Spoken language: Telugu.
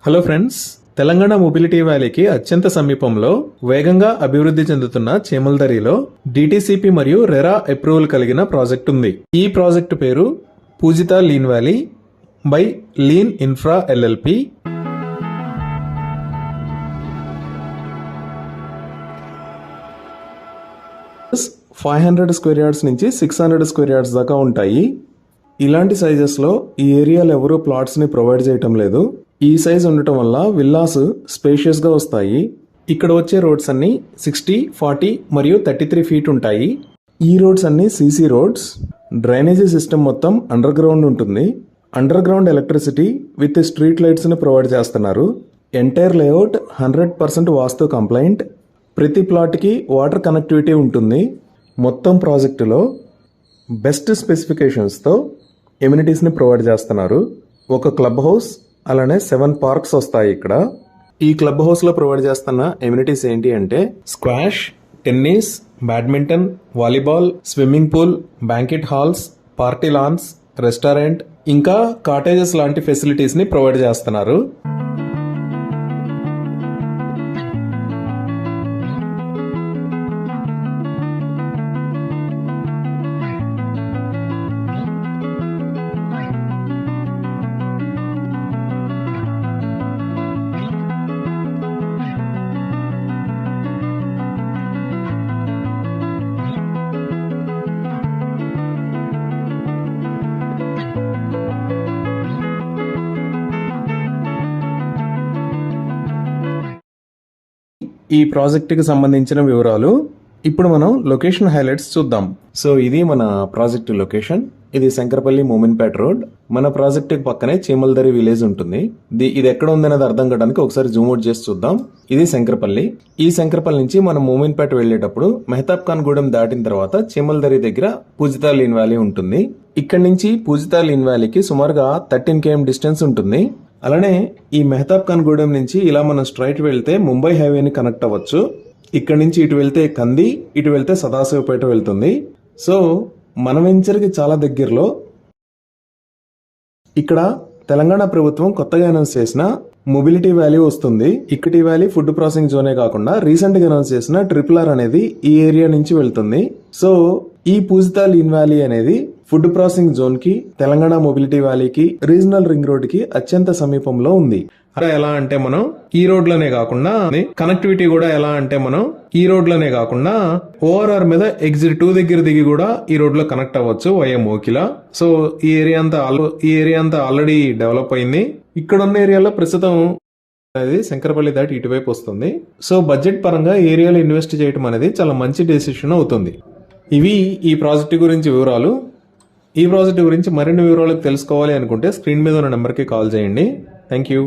హలో ఫ్రెండ్స్, తెలంగాణ మొబిలిటీ వ్యాలీకి అత్యంత సమీపంలో వేగంగా అభివృద్ధి చెందుతున్న చేమల్దరిలో డిటిసిపి మరియు రెరా అప్రూవల్ కలిగిన ప్రాజెక్ట్ ఉంది. ఈ ప్రాజెక్టు పేరు Pujitha Lean Valley by Lean Infra LLP. Five 500 square yards నుంచి 600 స్క్వేర్ యార్డ్స్ దాకా ఉంటాయి. ఇలాంటి సైజెస్లో ఈ ఏరియాలో ఎవరూ ప్లాట్స్ని ప్రొవైడ్ చేయటం లేదు. ఈ సైజ్ ఉండటం వల్ల విల్లాస్ స్పేషియస్గా వస్తాయి. ఇక్కడ వచ్చే రోడ్స్ అన్ని 60, 40 మరియు 33 ఫీట్ ఉంటాయి. ఈ రోడ్స్ అన్ని సీసీ రోడ్స్. డ్రైనేజీ సిస్టమ్ మొత్తం అండర్ గ్రౌండ్ ఉంటుంది. Underground electricity with street లైట్స్ని ప్రొవైడ్ చేస్తున్నారు. Entire layout 100% vastu compliant. ప్రతి ప్లాట్కి వాటర్ కనెక్టివిటీ ఉంటుంది. మొత్తం ప్రాజెక్టులో బెస్ట్ స్పెసిఫికేషన్స్తో ఎమ్యూనిటీస్ని ప్రొవైడ్ చేస్తున్నారు. ఒక క్లబ్ హౌస్, అలానే 7 పార్క్స్ వస్తాయి ఇక్కడ. ఈ క్లబ్ హౌస్లో ప్రొవైడ్ చేస్తున్న ఎమ్యూనిటీస్ ఏంటి అంటే squash, tennis, badminton, volleyball, swimming pool, banquet halls, party lance, restaurant, ఇంకా కాటేజెస్ లాంటి ఫెసిలిటీస్ని ప్రొవైడ్ చేస్తున్నారు. ఈ ప్రాజెక్టుకి సంబంధించిన వివరాలు. ఇప్పుడు మనం లొకేషన్ హైలైట్స్ చూద్దాం. సో ఇది మన ప్రాజెక్టు లొకేషన్. ఇది శంకరపల్లి మోమిన్పేట రోడ్. మన ప్రాజెక్టుకి పక్కనే చేమల్దరి విలేజ్ ఉంటుంది. ఇది ఎక్కడ ఉందనేది అర్థం కావడానికి ఒకసారి జూమ్ అవుట్ చేసి చూద్దాం. ఇది శంకరపల్లి. ఈ శంకరపల్లి నుంచి మనం మోమిన్పేట వెళ్లేటప్పుడు మెహతాబ్ ఖాన్ గూడెం దాటిన తర్వాత చేమల్దరి దగ్గర పూజిత లీన్ వ్యాలీ ఉంటుంది. ఇక్కడ నుంచి పూజిత లీన్ వ్యాలీకి సుమారుగా 13 km డిస్టెన్స్ ఉంటుంది. అలానే ఈ మెహతాబ్ ఖాన్ గూడెం నుంచి ఇలా మనం స్ట్రైట్ వెళ్తే ముంబై హైవేని కనెక్ట్ అవ్వచ్చు. ఇక్కడ నుంచి ఇటు వెళ్తే కంది, ఇటు వెళ్తే సదాశివపేట వెళ్తుంది. సో మన వెంచర్కి చాలా దగ్గరలో ఇక్కడ తెలంగాణ ప్రభుత్వం కొత్తగా అనౌన్స్ చేసిన మొబిలిటీ వ్యాలీ వస్తుంది. ఇక్కడి వ్యాలీ ఫుడ్ ప్రాసెసింగ్ జోనే కాకుండా రీసెంట్ గా అనౌన్స్ చేసిన RRR అనేది ఈ ఏరియా నుంచి వెళ్తుంది. సో ఈ పూజిత లీన్ వ్యాలీ అనేది ఫుడ్ ప్రాసెసింగ్ జోన్ కి, తెలంగాణ మొబిలిటీ వ్యాలీకి, రీజనల్ రింగ్ రోడ్ కి అత్యంత సమీపంలో ఉంది. అలా ఎలా అంటే మనం ఈ రోడ్లనే కాకుండా కనెక్టివిటీ కూడా ఎలా అంటే మనం ఈ రోడ్లనే కాకుండా ORR మీద ఎగ్జిట్ 2 దగ్గర దిగి కూడా ఈ రోడ్ లో కనెక్ట్ అవ్వచ్చు వయా మోకిలా. సో ఈ ఏరియా అంతా ఆల్రెడీ డెవలప్ అయింది. ఇక్కడ ఉన్న ఏరియాలో ప్రస్తుతం అనేది శంకరపల్లి దాటి ఇటువైపు వస్తుంది. సో బడ్జెట్ పరంగా ఏరియాలో ఇన్వెస్ట్ చేయడం అనేది చాలా మంచి డెసిషన్ అవుతుంది. ఇవి ఈ ప్రాజెక్టు గురించి వివరాలు. ఈ ప్రాజెక్టు గురించి మరిన్ని వివరాలకు తెలుసుకోవాలి అనుకుంటే స్క్రీన్ మీద ఉన్న నెంబర్కి కాల్ చేయండి. Thank you.